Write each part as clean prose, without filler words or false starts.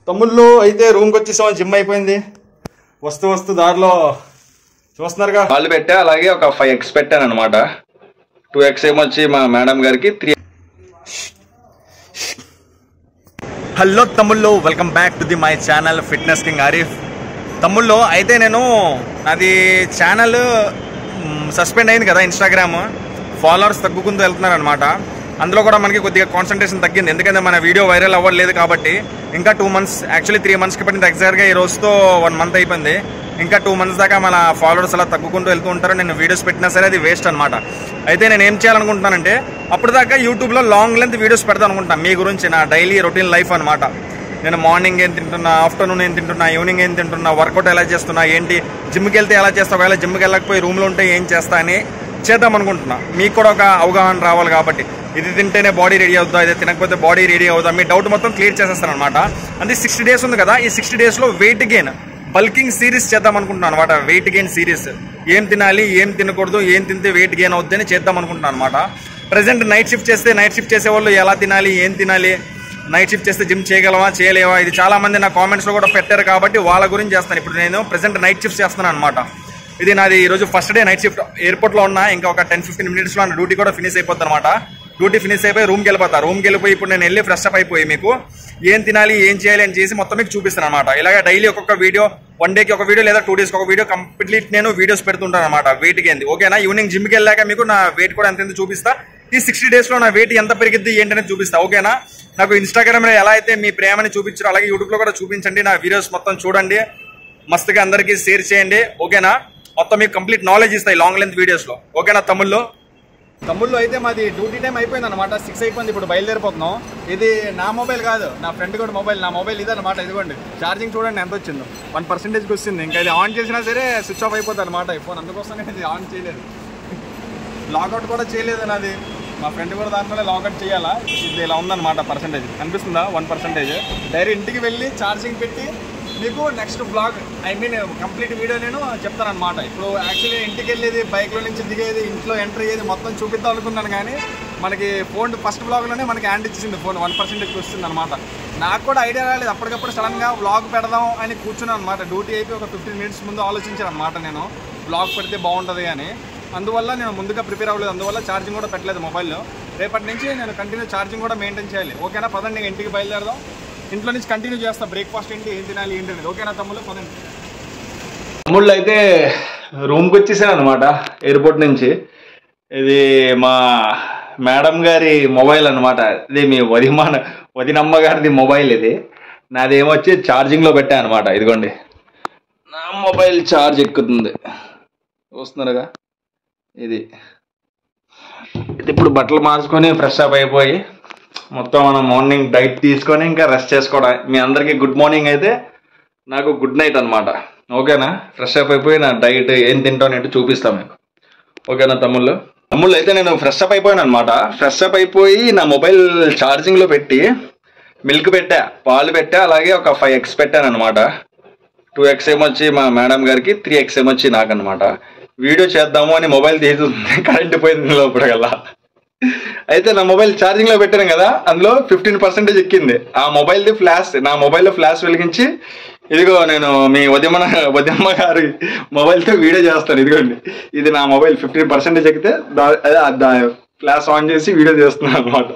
తమ్ముళ్ళు అయితే రూమ్కి వచ్చేసాం. జిమ్ అయిపోయింది. వస్తూ దారిలో చూస్తున్నారుగా వాళ్ళు పెట్టా. అలాగే ఒక 5x పెట్టాను అనమాట. 2x ఏమొచ్చి మా మేడం గారికి, 3. హలో తమ్ముళ్ళు, welcome back to the my channel fitness king Arif. తమ్ముళ్ళు అయితే నేను నాది ఛానల్ సస్పెండ్ అయింది కదా, ఇన్స్టాగ్రామ్ ఫాలోవర్స్ తగ్గుకుంటూ వెళ్తున్నారు అనమాట. అందులో కూడా మనకి కొద్దిగా కాన్సన్ట్రేషన్ తగ్గింది, ఎందుకంటే మన వీడియో వైరల్ అవ్వలేదు కాబట్టి. ఇంకా 2 months, యాక్చువల్లీ 3 monthsకి పడింది ఎగ్జాక్ట్గా. ఈ రోజుతో 1 month అయిపోయింది. ఇంకా 2 months దాకా మన ఫాలోవర్స్ అలా తగ్గుకుంటూ వెళ్తూ ఉంటారు. నేను వీడియోస్ పెట్టినా సరే అది వేస్ట్ అనమాట. అయితే నేను ఏం చేయాలనుకుంటున్నానంటే, అప్పుడు దాకా యూట్యూబ్లో లాంగ్ లెంత్ వీడియోస్ పెడతాను అనుకుంటున్నాను మీ గురించి, నా డైలీ రొటీన్ లైఫ్ అనమాట. నేను మార్నింగ్ ఏం తింటున్నా, ఆఫ్టర్నూన్ ఏం తింటున్నా, ఈవినింగ్ ఏం తింటున్నా, వర్కౌట్ ఎలా చేస్తున్నా, ఏంటి, జిమ్కి వెళ్తే ఎలా చేస్తా, ఒకవేళ జిమ్కి వెళ్ళకపోయి రూమ్లో ఉంటే ఏం చేస్తా అని చేద్దాం అనుకుంటున్నా. మీకు కూడా ఒక అవగాహన రావాలి కాబట్టి. ఇది తింటేనే బాడీ రెడీ అవుతుందా, ఇది తినకపోతే బాడీ రెడీ అవుతుందా, మీ డౌట్ మొత్తం క్లియర్ చేసేస్తాను అనమాట. అంటే 60 days ఉంది కదా, ఈ 60 daysలో వెయిట్ గెయిన్ బల్కింగ్ సిరీస్ చేద్దాం అనుకుంటున్నాను అనమాట. వెయిట్ గెయిన్ సిరీస్, ఏం తినాలి, ఏం తినకూడదు, ఏం తింటే వెయిట్ గెయిన్ అవుద్ది అని చేద్దాం అనుకుంటున్నాను అనమాట. ప్రజెంట్ నైట్ షిఫ్ట్ చేస్తే, నైట్ షిఫ్ట్ చేసే వాళ్ళు ఎలా తినాలి, ఏం తినాలి, నైట్ షిఫ్ట్ చేస్తే జిమ్ చేయగలవా చేయలేవా, ఇది చాలా మంది నా కామెంట్స్లో కూడా పెట్టారు కాబట్టి వాళ్ళ గురించి చేస్తాను. ఇప్పుడు నేను ప్రెసెంట్ నైట్ షిఫ్ట్ చేస్తున్నాను అనమాట. ఇది నాది ఈరోజు ఫస్ట్ డే నైట్ షిఫ్ట్. ఎయిర్పోర్ట్లో ఉన్నా, ఇంకా ఒక 10-15 minutesలో నా డ్యూటీ కూడా ఫినిష్ అయిపోద్ది అనమాట. డ్యూటీ ఫినిష్ అయిపోయి రూమ్కి వెళ్ళిపోతా. రూమ్కి వెళ్ళిపోయి ఇప్పుడు నేను వెళ్ళి ఫ్రెష్ అప్ అయిపోయి మీకు ఏం తినాలి, ఏం చేయాలి అని చేసి మొత్తం మీకు చూపిస్తాను అనమాట. ఇలాగ డైలీ ఒక్కొక్క వీడియో, 1 dayకి ఒక వీడియో లేదా 2 daysకి ఒక వీడియో కంప్లీట్ నేను వీడియోస్ పెడుతుంటాను అనమాట. వెయిట్ గెయిన్ ఓకేనా. ఈవినింగ్ జిమ్కి వెళ్ళాక మీకు నా వెయిట్ కూడా ఎంత చూపిస్తా. ఈ 60 daysలో నా వెయిట్ ఎంత పెరిగిద్ది ఏంటనేది చూపిస్తా, ఓకేనా. నాకు ఇన్స్టాగ్రామ్లో ఎలా అయితే మీ ప్రేమని చూపించారో అలాగే యూట్యూబ్లో కూడా చూపించండి. నా వీడియోస్ మొత్తం చూడండి, మస్తుగా అందరికీ షేర్ చేయండి, ఓకేనా. మొత్తం మీకు కంప్లీట్ నాలెడ్జ్ ఇస్తాయి లాంగ్ లెంత్ వీడియోస్లో, ఓకేనా తమ్ముళ్ళు. అయితే మాది డ్యూటీ టైం అయిపోయింది అనమాట. 6 అయిపోయింది. ఇప్పుడు బయలుదేరిపోతున్నాం. ఇది నా మొబైల్ కాదు, నా ఫ్రెండ్ కూడా మొబైల్. నా మొబైల్ ఇదనమాట. ఇదిగోండి ఛార్జింగ్ చూడండి ఎంత వచ్చిందో, 1%కి వస్తుంది. ఇంకా ఇది ఆన్ చేసినా సరే స్విచ్ ఆఫ్ అయిపోతుంది అనమాట ఈ ఫోన్. అందుకోసం నేను ఇది ఆన్ చేయలేదు, లాగౌట్ కూడా చేయలేదు నాది. మా ఫ్రెండ్ కూడా దాంట్లోనే లాగౌట్ చేయాలా. ఇది ఇలా ఉందన్నమాట. పర్సంటేజ్ కనిపిస్తుందా, 1%. డైరెక్ట్ ఇంటికి వెళ్ళి ఛార్జింగ్ పెట్టి మీకు నెక్స్ట్ బ్లాగ్, కంప్లీట్ వీడియో నేను చెప్తాను అనమాట. ఇప్పుడు యాక్చువల్లీ ఇంటికి వెళ్ళేది, బైక్లో నుంచి దిగేది, ఇంట్లో ఎంటర్ అయ్యేది మొత్తం చూపిద్దాం అనుకున్నాను. కానీ మనకి ఫోన్ ఫస్ట్ బ్లాగ్లోనే మనకి హ్యాండ్ ఇచ్చేసింది ఫోన్, 1%కి వస్తుంది అనమాట. నాకు కూడా ఐడియా రాలేదు. అప్పటికప్పుడు సడన్గా బ్లాగ్ పెడదాం అని కూర్చున్నాను అనమాట. డ్యూటీ అయిపోయి ఒక 15 minutes ముందు ఆలోచించాను అనమాట నేను, బ్లాగ్ పెడితే బాగుంటుంది అని. అందువల్ల నేను ముందుగా ప్రిపేర్ అవ్వలేదు. అందువల్ల ఛార్జింగ్ కూడా పెట్టలేదు మొబైల్లో. రేపటి నుంచి నేను కంటిన్యూ ఛార్జింగ్ కూడా మెయింటైన్ చేయాలి, ఓకేనా. పదండి ఇంటికి బయలుదేరదాం. ఇంట్లో నుంచి కంటిన్యూ చేస్తా. బ్రేక్ఫాస్ట్ ఏంటి, ఏం తినాలి ఏంటి అనేది, ఓకేనా తమ్ముళ్ళు. పదండి. తమ్ముళ్ళు అయితే రూమ్కి వచ్చేసాను అనమాట ఎయిర్పోర్ట్ నుంచి. ఇది మా మేడం గారి మొబైల్ అనమాట. ఇది మీ వదినమ్మ గారిది మొబైల్. ఇది నాది ఏమొచ్చి ఛార్జింగ్లో పెట్టాను అనమాట. ఇదిగోండి నా మొబైల్ ఛార్జ్ ఎక్కుతుంది, చూస్తున్నారుగా. ఇది ఇప్పుడు బట్టలు మార్చుకొని ఫ్రెష్ అప్ అయిపోయి మొత్తం మనం మార్నింగ్ డైట్ తీసుకొని ఇంకా రెస్ట్ చేసుకోవడం. మీ అందరికీ గుడ్ మార్నింగ్ అయితే నాకు గుడ్ నైట్ అనమాట, ఓకేనా. ఫ్రెష్ అప్ అయిపోయి నా డైట్ ఏం తింటాను ఏంటో చూపిస్తాను మీకు, ఓకేనా తమ్ముళ్ళు. అయితే నేను ఫ్రెష్ అప్ అయిపోయాను అనమాట. ఫ్రెష్ అప్ అయిపోయి నా మొబైల్ ఛార్జింగ్లో పెట్టి మిల్క్ పెట్టా, పాలు పెట్టా, అలాగే ఒక 5x పెట్టాను అనమాట. 2x ఏమొచ్చి మా మేడం గారికి, 3x ఏమొచ్చి నాకు అనమాట. వీడియో చేద్దాము అని మొబైల్ తీసుకుంటే కరెంట్ పోయింది లోపలికల్లా. అయితే నా మొబైల్ ఛార్జింగ్లో పెట్టాను కదా, అందులో 15% ఎక్కింది. ఆ మొబైల్ది ఫ్లాష్, నా మొబైల్లో ఫ్లాష్ వెలిగించి ఇదిగో నేను మీ వదినమ్మ గారి మొబైల్తో వీడియో చేస్తాను. ఇదిగోండి ఇది నా మొబైల్. 15% ఎక్కితే ఫ్లాష్ ఆన్ చేసి వీడియో చేస్తున్నాను అనమాట.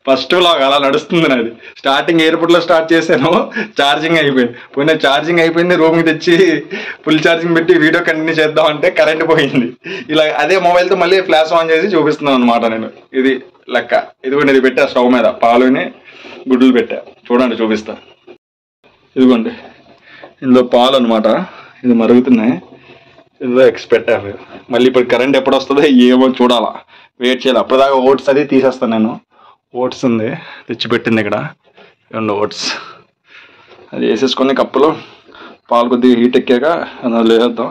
ఫస్ట్ వ్లాగ్ అలా నడుస్తుంది నాది. స్టార్టింగ్ ఎయిర్పోర్ట్లో స్టార్ట్ చేశాను, ఛార్జింగ్ అయిపోయింది. పోయిన ఛార్జింగ్ అయిపోయింది, రూమ్కి తెచ్చి ఫుల్ ఛార్జింగ్ పెట్టి వీడియో కంటిన్యూ చేద్దాం అంటే కరెంట్ పోయింది. ఇలా అదే మొబైల్తో మళ్ళీ ఫ్లాష్ ఆన్ చేసి చూపిస్తున్నాను అనమాట నేను. ఇది లెక్క. ఇదిగోండి ఇది పెట్టా స్టవ్ మీద, పాలుని గుడ్లు పెట్టా, చూడండి చూపిస్తా. ఇదిగోండి ఇందులో పాలు అనమాట, ఇది మరుగుతున్నాయి. ఇందులో ఎగ్స్ పెట్టారు. మళ్ళీ ఇప్పుడు కరెంట్ ఎప్పుడు వస్తుందో ఏమో చూడాలా, వెయిట్ చేయాలి. అప్పటిదాకా ఓట్స్ అది తీసేస్తాను నేను. ఓట్స్ ఉంది తెచ్చిపెట్టింది ఇక్కడ, 2 ఓట్స్. అది వేసేసుకొని కప్పులో పాలు కొద్దిగా హీట్ ఎక్కాక అందులో వేద్దాం.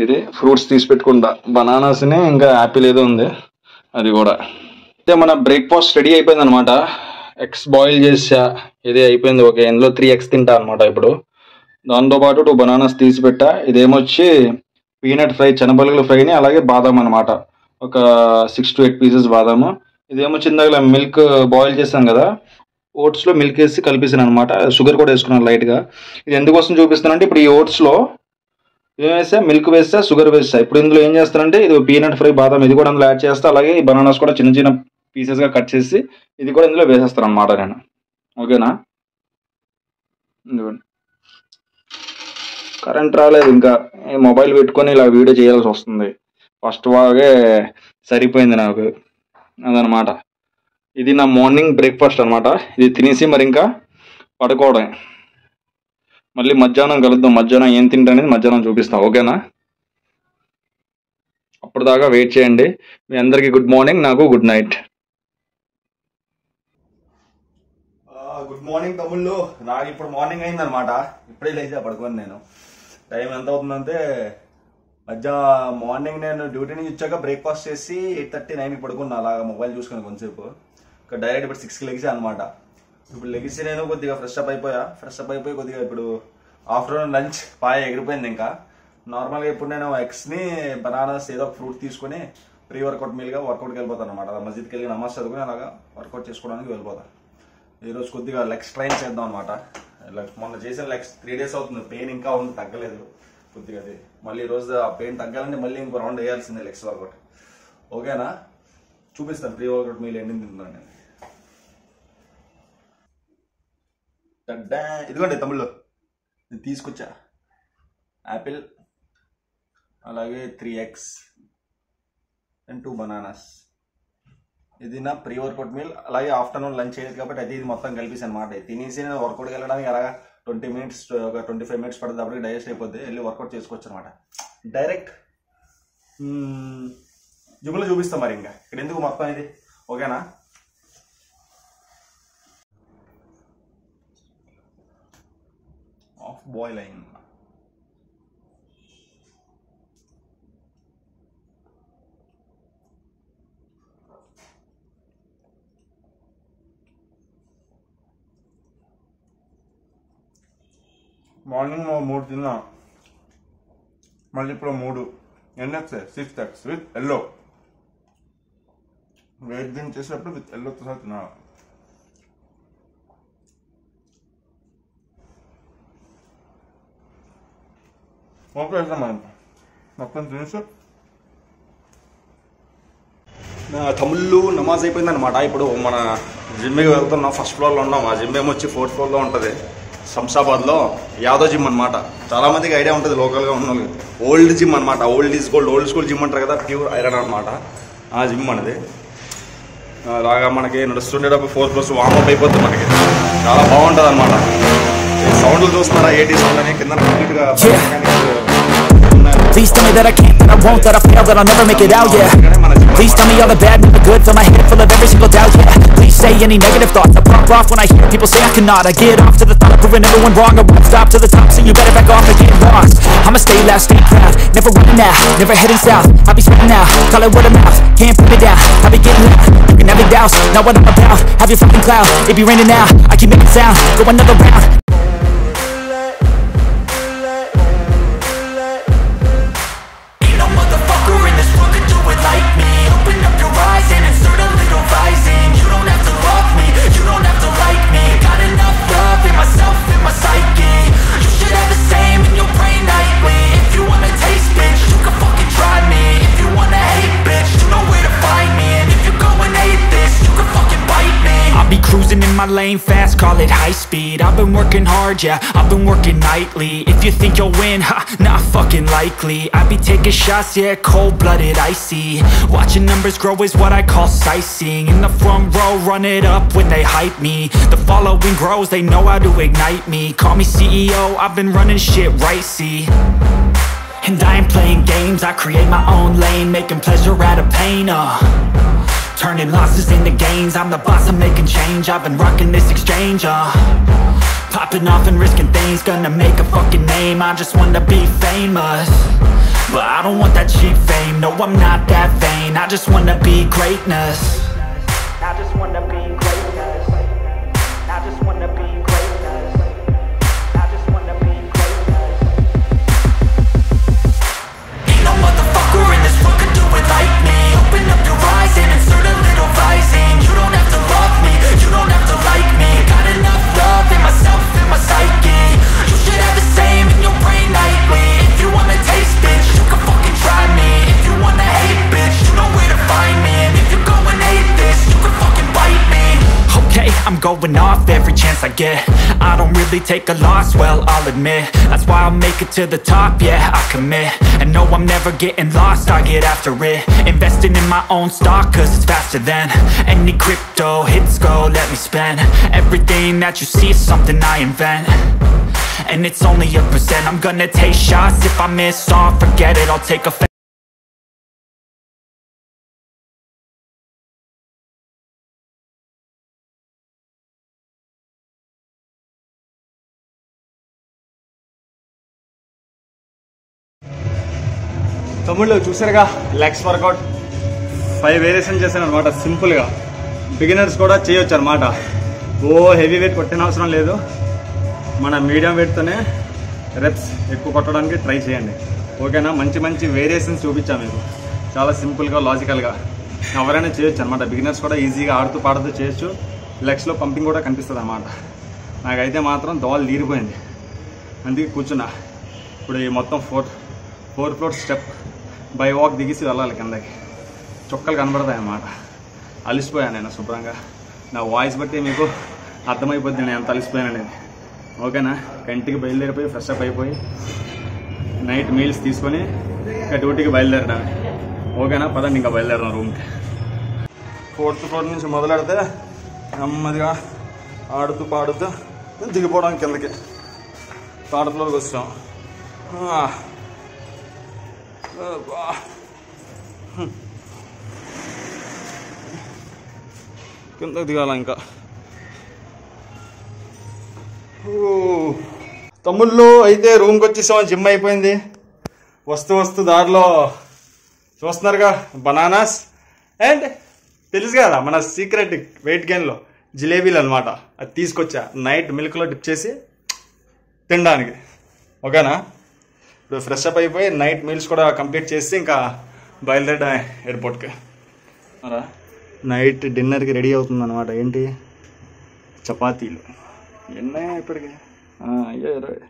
ఇది ఫ్రూట్స్ తీసి పెట్టుకుంటా, బనానాస్ని ఇంకా యాపిల్ ఏదో ఉంది అది కూడా. అయితే మన బ్రేక్ఫాస్ట్ రెడీ అయిపోయింది అనమాట. ఎగ్స్ బాయిల్ చేసా, ఇది అయిపోయింది. ఓకే, ఇందులో 3x తింటా అనమాట ఇప్పుడు. దాంతోపాటు 2 బనానాస్ తీసి పెట్టా. ఇదేమొచ్చి పీనట్ ఫ్రై, శనగపలుకుల ఫ్రైని, అలాగే బాదాం అనమాట. ఒక 6 to 8 pieces బాదాము. ఇదేమో చిన్నగా మిల్క్ బాయిల్ చేసాం కదా, ఓట్స్లో మిల్క్ వేసి కలిపేసాను అనమాట. షుగర్ కూడా వేసుకున్నాను లైట్గా. ఇది ఎందుకోసం చూపిస్తానంటే ఇప్పుడు ఈ ఓట్స్లో ఏం వేసా, మిల్క్ వేస్తా, షుగర్ వేస్తా. ఇప్పుడు ఇందులో ఏం చేస్తానంటే ఇది పీనట్ ఫ్రై బాదం ఇది కూడా అందులో యాడ్ చేస్తా. అలాగే ఈ బనానాస్ కూడా చిన్న చిన్న పీసెస్గా కట్ చేసి ఇది కూడా ఇందులో వేసేస్తాను అనమాట నేను. ఓకేనా? కరెంట్ రాలేదు, ఇంకా మొబైల్ పెట్టుకొని ఇలా వీడియో చేయాల్సి వస్తుంది. ఫస్ట్ వాగే సరిపోయింది నాకు, అదనమాట. ఇది నా మార్నింగ్ బ్రేక్ఫాస్ట్ అనమాట. ఇది తినేసి మరి ఇంకా పడుకోవడం. మళ్ళీ మధ్యాహ్నం కలుద్దాం. మధ్యాహ్నం ఏం తింటానేది మధ్యాహ్నం చూపిస్తాం. ఓకేనా? అప్పటిదాకా వెయిట్ చేయండి. మీ అందరికీ గుడ్ మార్నింగ్, నాకు గుడ్ నైట్. గుడ్ మార్నింగ్ తమ్ముళ్ళు. నాకు ఇప్పుడు మార్నింగ్ అయిందనమాట. ఇప్పుడే లేచా పడుకోని. నేను టైం ఎంత అవుతుందంటే మార్నింగ్ నేను డ్యూటీ నుంచి వచ్చాక బ్రేక్ఫాస్ట్ చేసి 8:30, 9కి పడుకున్నా. అలాగా మొబైల్ చూసుకుని కొంచెంసేపు. ఇంకా డైరెక్ట్ ఇప్పుడు 6కి లెగిసా అనమాట. ఇప్పుడు లెగిసి నేను కొద్దిగా ఫ్రెష్ అప్ అయిపోయి కొద్దిగా ఇప్పుడు ఆఫ్టర్నూన్ లంచ్ ఎగిరిపోయింది. ఇంకా నార్మల్గా ఇప్పుడు నేను ఎగ్స్ని బనానాస్ ఏదో ఒక ఫ్రూట్ తీసుకుని ప్రీ వర్కౌట్ మీల్గా వర్కౌట్కి వెళ్ళిపోతాను అనమాట. మస్జిద్కి వెళ్ళి నమాజ్ చదువుకుని అలాగా వర్కౌట్ చేసుకోవడానికి వెళ్ళిపోతాను. ఈరోజు కొద్దిగా లెగ్స్ ట్రైన్ చేద్దాం అనమాట. మొన్న చేసిన లెగ్స్ 3 days అవుతుంది. పెయిన్ ఇంకా ఉంది, తగ్గలేదు కొద్దిగా. అది మళ్ళీ ఈరోజు ఆ పెయిన్ తగ్గాలంటే మళ్ళీ ఇంకో రౌండ్ వేయాల్సిందే లెగ్స్ వర్కౌట్. ఓకేనా? చూపిస్తాను ప్రీ వర్కౌట్ మీల్ ఎన్ని తింటున్నాను నేను. ఇదిగోండి తమ్ముళ్ళు, నేను తీసుకొచ్చా యాపిల్, అలాగే 3 eggs అండ్ 2 bananas. ఇది నా ప్రీ వర్కౌట్ మీల్. అలాగే ఆఫ్టర్నూన్ లంచ్ చేయలేదు కాబట్టి అది ఇది మొత్తం కలిపేసి అనమాట. తినేసి నేను వర్కౌట్కి వెళ్ళడానికి అలాగా 20 minutes ఒక 25 minutes పడుతుంది. అప్పటికి డైజెస్ట్ అయిపోద్ది. వెళ్ళి వర్కౌట్ చేసుకోవచ్చు అనమాట. డైరెక్ట్ జిమ్లో చూపిస్తాం మరి. ఇంకా ఇక్కడ ఎందుకు మొత్తం ఇది. ఓకేనా? ఆఫ్ బాయిల్ అయింది. మార్నింగ్ 3 తిన్నా, మళ్ళీ ఇప్పుడు 3 ఎన్ని వచ్చాయి? 6 eggs with yellow. Weight gain చేసేటప్పుడు విత్ ఎల్లోతో సహా తిన్నా. ఓకే వేస్తాం మనం మొత్తం తినేసి. తమ్ముళ్ళు నమాజ్ అయిపోయిందనమాట. ఇప్పుడు మన జిమ్కి వెళ్తున్నాం. ఫస్ట్ ఫ్లోర్లో ఉన్నాం. ఆ జిమ్ ఏమొచ్చి 4th floorలో ఉంటుంది. శంషాబాద్లో యాదవ్ జిమ్ అనమాట. చాలా మందికి ఐడియా ఉంటుంది లోకల్గా ఉన్న వాళ్ళకి. ఓల్డ్ జిమ్ అనమాట. Old is gold. Old school gym అంటారు కదా, ప్యూర్ ఐరన్ అనమాట ఆ జిమ్ అనేది. అలాగా మనకి నడుస్తుండేటప్పుడు 4 floors వార్మప్ అయిపోతుంది. మనకి చాలా బాగుంటుంది అనమాట. సౌండ్లు చూస్తున్నారా? 80 సౌండ్ అని కింద కంప్లీట్గా. Please tell me that I can't, that I won't, that I fail, that I'll never make it out, yeah. Please tell me all the bad, never good, fill my head full of every single doubt, yeah. Please say any negative thoughts, I pop off when I hear people say I cannot. I get off to the thought of proving everyone wrong. I won't stop to the top, so you better back off and get lost. I'ma stay loud, stay proud, never running out, never heading south. I'll be spreading out, call it word of mouth, can't put me down. I'll be getting loud, you can have it douse, not what I'm about. Have your fucking cloud, it be raining now, I keep making sound, go another round. My lane fast, call it high speed. I've been working hard, yeah, I've been working nightly. If you think you'll win, ha, not fucking likely. I be taking shots, yeah, cold-blooded, icy. Watching numbers grow is what I call sightseeing. In the front row, run it up when they hype me. The following grows, they know how to ignite me. Call me CEO, I've been running shit right, see. And I ain't playing games, I create my own lane, making pleasure out of pain, turning losses into gains. I'm the boss, I'm making change. I've been rocking this exchange, popping off and risking things. Gonna make a fucking name. I just wanna be famous, but I don't want that cheap fame. No, I'm not that vain. I just wanna be greatness. I just wanna be greatness. I just wanna be greatness. I just wanna be greatness. Ain't no motherfucker in this world could do it like me. Open up your eyes and insert a little rising. You don't have to love me, you don't have to like me. showing off every chance I get. I don't really take a loss, well, I'll admit. That's why I'll make it to the top, yeah, I commit. And no, I'm never getting lost, I get after it. Investing in my own stock, cause it's faster than any crypto hits go, let me spend. Everything that you see is something I invent, and it's only a percent. I'm gonna take shots, if I miss all, forget it, I'll take a తమ్ముళ్ళు చూసారుగా legs work out 5 variation చేశాను అనమాట. సింపుల్గా beginners కూడా చేయొచ్చు అనమాట. Heavy weight కొట్టిన అవసరం లేదు. మన మీడియం వెయిట్తోనే రెప్స్ ఎక్కువ కొట్టడానికి ట్రై చేయండి, ఓకేనా? మంచి మంచి వేరియేషన్స్ చూపించాను మీకు, చాలా సింపుల్గా లాజికల్గా ఎవరైనా చేయొచ్చు అనమాట. బిగినర్స్ కూడా ఈజీగా ఆడుతూ పాడుతూ చేయొచ్చు. లెగ్స్లో పంపింగ్ కూడా కనిపిస్తుంది అన్నమాట. నాకైతే మాత్రం దోవలు తీరిపోయింది, అందుకే కూర్చున్నా. ఇప్పుడు ఈ మొత్తం 4 ఫ్లోర్ స్టెప్ బై వాక్ దిగిసి వెళ్ళాలి కిందకి. చుక్కలు కనబడతాయి అన్నమాట. అలిసిపోయాను నేను శుభ్రంగా. నా వాయిస్ బట్టి మీకు అర్థమైపోద్ది నేను ఎంత అలిసిపోయాను అనేది, ఓకేనా? కంటికి బయలుదేరిపోయి ఫ్రెష్ అప్ అయిపోయి నైట్ మీల్స్ తీసుకొని ఇంకా డ్యూటీకి బయలుదేరడానికి, ఓకేనా? పదండి ఇంకా బయలుదేరడం రూమ్కి. 4th ఫ్లోర్ నుంచి మొదలెడితే నెమ్మదిగా ఆడుతూ పాడుతూ దిగిపోవడానికి కిందకి 3rd ఫ్లోర్కి వచ్చాం. కిందకి దిగాల ఇంకా. తమ్ముళ్ళు అయితే రూమ్కి వచ్చేసాం. జిమ్ అయిపోయింది. వస్తూ దారిలో చూస్తున్నారుగా బనానాస్ అండ్ తెలుసు కదా మన సీక్రెట్ వెయిట్ గెయిన్లో జిలేబీలు అనమాట. అది తీసుకొచ్చా నైట్ మిల్క్లో డిప్ చేసి తినడానికి, ఓకేనా? ఇప్పుడు ఫ్రెష్ అప్ అయిపోయి నైట్ మీల్స్ కూడా కంప్లీట్ చేసి ఇంకా బయలుదేరడం ఎయిర్పోర్ట్కి. నైట్ డిన్నర్కి రెడీ అవుతుంది అనమాట. ఏంటి? చపాతీలు. ఎన్నో ఇప్పటికి అయ్యో 20.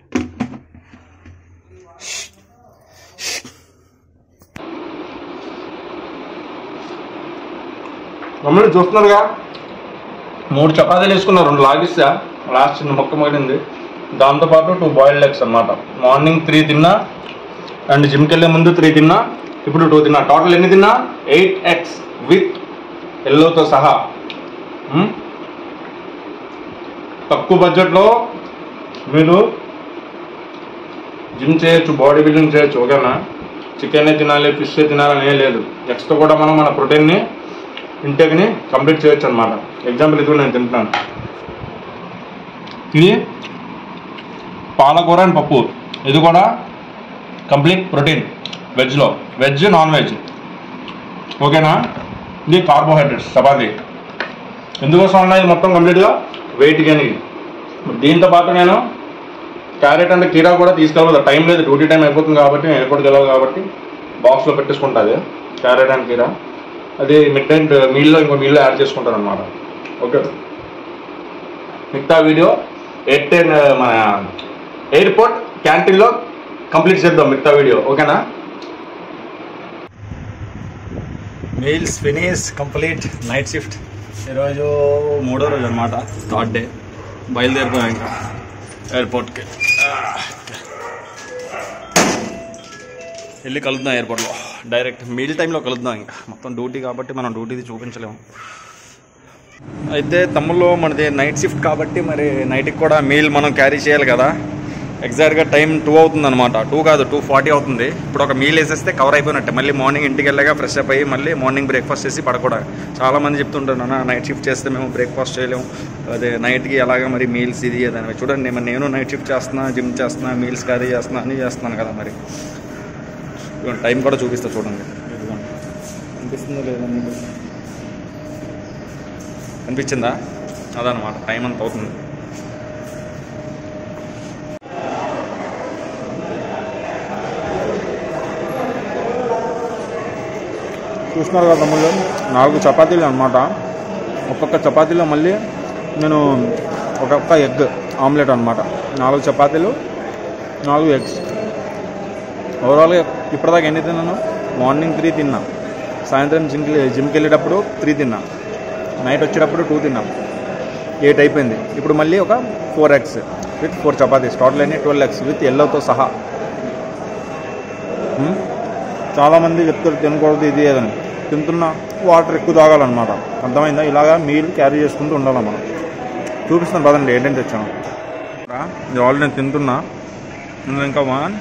మమ్మల్ని చూస్తున్నారుగా 3 చపాతీలు వేసుకున్నారు, 2 లాగిస్తా. లాస్ట్ చిన్న మొక్క మిగిలింది. దాంతోపాటు 2 బాయిల్డ్ ఎగ్స్ అనమాట. మార్నింగ్ 3 తిన్నా అండ్ జిమ్కి వెళ్ళే ముందు 3 తిన్నా, ఇప్పుడు 2 తిన్నా. టోటల్ ఎన్ని తిన్నా? 8 ఎగ్స్ విత్ ఎల్లోతో సహా. తక్కువ బడ్జెట్లో మీరు జిమ్ చేయొచ్చు, బాడీ బిల్డింగ్ చేయొచ్చు, ఓకేనా? చికెనే తినాలి, ఫిష్ తినాలని ఏం లేదు. ఎగ్స్తో కూడా మనం మన ప్రోటీన్ని ఇంటేక్ని కంప్లీట్ చేయొచ్చు అనమాట. ఎగ్జాంపుల్ ఇది నేను తింటున్నాను. ఇది పాలకూర అండ్ పప్పు. ఇది కూడా కంప్లీట్ ప్రోటీన్ వెజ్లో, వెజ్ నాన్ వెజ్, ఓకేనా? ఇది కార్బోహైడ్రేట్స్ చపాతీ. ఎందుకోసం అన్నా ఇది మొత్తం కంప్లీట్గా వెయిట్ గెయిన్. దీంతో పాటు నేను క్యారెట్ అండ్ కీరా కూడా తీసుకెళ్ళదు. టైం లేదు, డ్యూటీ టైం అయిపోతుంది కాబట్టి ఎయిర్పోర్ట్కి వెళ్ళాలి కాబట్టి బాక్స్లో పెట్టేసుకుంటుంది క్యారెట్ అండ్ కీరా. అది మిడ్ నైట్ మీల్లో ఇంకో మీల్లో యాడ్ చేసుకుంటాను అనమాట, ఓకే? మిగతా వీడియో మన ఎయిర్పోర్ట్ క్యాంటీన్లో కంప్లీట్ చేద్దాం మిగతా వీడియో, ఓకేనా? Meals finish complete. Night shift ఈరోజు 3వ రోజు అనమాట, 3rd డే. బయలుదేరిపోయాం ఇంకా ఎయిర్పోర్ట్కి. వెళ్ళి కలుద్దాం ఎయిర్పోర్ట్లో. డైరెక్ట్ మీల్ టైంలో కలుద్దాం. ఇంకా మొత్తం డ్యూటీ కాబట్టి మనం డ్యూటీది చూపించలేము. అయితే తమ్ముళ్ళు మనది నైట్ షిఫ్ట్ కాబట్టి మరి నైట్కి కూడా మీల్ మనం క్యారీ చేయాలి కదా. ఎగ్జాక్ట్గా టైం 2 అవుతుంది అనమాట. 2 కాదు 2:40 అవుతుంది. ఇప్పుడు ఒక మీల్ వేసేస్తే కవర్ అయిపోయినట్టే. మళ్ళీ మార్నింగ్ ఇంటికి వెళ్ళాక ఫ్రెష్ అప్ అయ్యి మళ్ళీ మార్నింగ్ బ్రేక్ఫాస్ట్ చేసి పడకూడదు. చాలామంది చెప్తుంటారు నాన్న నైట్ షిఫ్ట్ చేస్తే మేము బ్రేక్ఫాస్ట్ చేయలేము, అదే నైట్కి ఎలాగ మరి మీల్స్ ఇది అదని. చూడండి నేను నైట్ షిఫ్ట్ చేస్తున్నా, జిమ్ చేస్తున్నా, మీల్స్ క్యారీ చేస్తున్నా, అన్నీ చేస్తున్నాను కదా. మరి టైం కూడా చూపిస్తా చూడండి. అనిపిస్తుందో లేదా మీకు? అనిపించిందా? అదనమాట టైం అంత అవుతుంది. చూస్తున్నారు కదా తమ్ముళ్ళు, 4 చపాతీలు అనమాట. ఒక్కొక్క చపాతీలో మళ్ళీ నేను ఒక్కొక్క ఎగ్ ఆమ్లెట్ అనమాట. 4 చపాతీలు 4 ఎగ్స్. ఓవరాల్గా ఇప్పటిదాకా ఎన్ని తిన్నాను? మార్నింగ్ 3 తిన్నా, సాయంత్రం జిమ్కి వెళ్ళేటప్పుడు 3 తిన్నా, నైట్ వచ్చేటప్పుడు 2 తిన్నా. 8 అయిపోయింది. ఇప్పుడు మళ్ళీ ఒక 4 eggs విత్ 4 చపాతీస్, టోటల్ అన్ని 12 eggs విత్ ఎల్లోతో సహా. చాలామంది చెప్తారు తినకూడదు ఇది ఏదని, తింటున్న వాటర్ ఎక్కువ తాగాలన్నమాట. అర్థమైందా? ఇలాగా మీల్ క్యారీ చేసుకుంటూ ఉండాలి మనం. చూపిస్తాను పదండి ఏంటంటే తెచ్చాను. ఇది ఆల్రెడీ నేను తింటున్నా. ఇంకా 1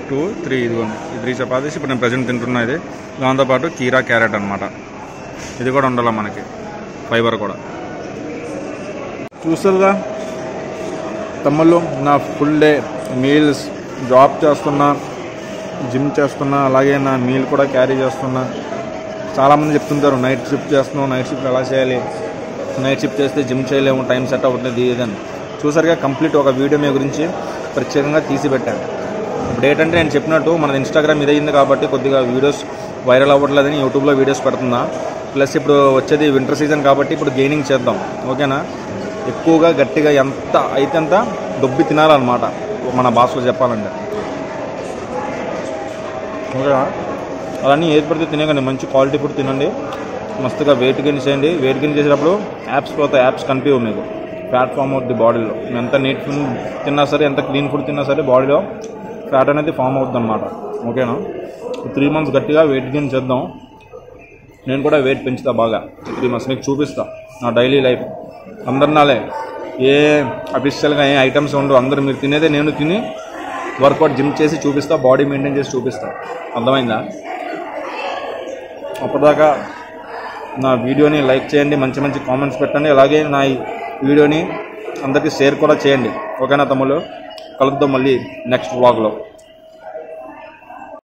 2 3 ఇదిగోండి, ఈ 3 చపాతీస్ ఇప్పుడు నేను ప్రజెంట్ తింటున్నా. ఇది దాంతోపాటు కీరా క్యారెట్ అనమాట. ఇది కూడా ఉండాలి మనకి, ఫైబర్ కూడా. చూసారుగా తమ్ముళ్ళు, నా ఫుల్ డే మీల్స్, జాబ్ చేస్తున్నా, జిమ్ చేస్తున్నా, అలాగే నా మీల్ కూడా క్యారీ చేస్తున్నా. చాలామంది చెప్తుంటారు నైట్ షిఫ్ట్ చేస్తున్నావు, నైట్ షిఫ్ట్ ఎలా చేయాలి, నైట్ షిఫ్ట్ చేస్తే జిమ్ చేయలేము, టైం సెట్ అవ్వట్లేదు ఇదని. చూసారుగా కంప్లీట్ ఒక వీడియో మీ గురించి ప్రత్యేకంగా తీసి పెట్టాను. ఇప్పుడు ఏంటంటే నేను చెప్పినట్టు మన ఇన్స్టాగ్రామ్ ఇదయింది కాబట్టి కొద్దిగా వీడియోస్ వైరల్ అవ్వట్లేదని యూట్యూబ్లో వీడియోస్ పెడుతున్నా. ప్లస్ ఇప్పుడు వచ్చేది వింటర్ సీజన్ కాబట్టి ఇప్పుడు గెయినింగ్ చేద్దాం, ఓకేనా? ఎక్కువగా గట్టిగా ఎంత అయితే అంత దొబ్బి తినాలన్నమాట మన భాషలో చెప్పాలంటే, ఓకేనా? అలానే ఏది పడితే తినేకండి, మంచి క్వాలిటీ ఫుడ్ తినండి, మస్తుగా వెయిట్ గెయిన్ చేయండి. వెయిట్ గెయిన్ చేసేటప్పుడు యాప్స్ పోతాయి, యాప్స్ కనిపించవు మీకు, ఫ్యాట్ ఫామ్ అవుతుంది బాడీలో. ఎంత నీట్ ఫుడ్ తిన్నా సరే, ఎంత క్లీన్ ఫుడ్ తిన్నా సరే బాడీలో ఫ్యాట్ అనేది ఫామ్ అవుతుంది అన్నమాట, ఓకేనా? 3 months గట్టిగా వెయిట్ గెయిన్ చేద్దాం. నేను కూడా వెయిట్ పెంచుతా బాగా 3 months, నీకు చూపిస్తా నా డైలీ లైఫ్. అందరు నాలే ఏ అఫీషియల్గా ఏ ఐటమ్స్ ఉండవు, అందరు మీరు తినేదే నేను తిని వర్కౌట్ జిమ్ చేసి చూపిస్తా, బాడీ మెయింటైన్ చేసి చూపిస్తా. అర్థమైందా? అప్పటిదాకా నా వీడియోని లైక్ చేయండి, మంచి మంచి కామెంట్స్ పెట్టండి, అలాగే నా వీడియోని అందరికీ షేర్ కూడా చేయండి, ఓకేనా తమ్ముళ్ళు? కలుద్దాం మళ్ళీ నెక్స్ట్ వ్లాగ్లో.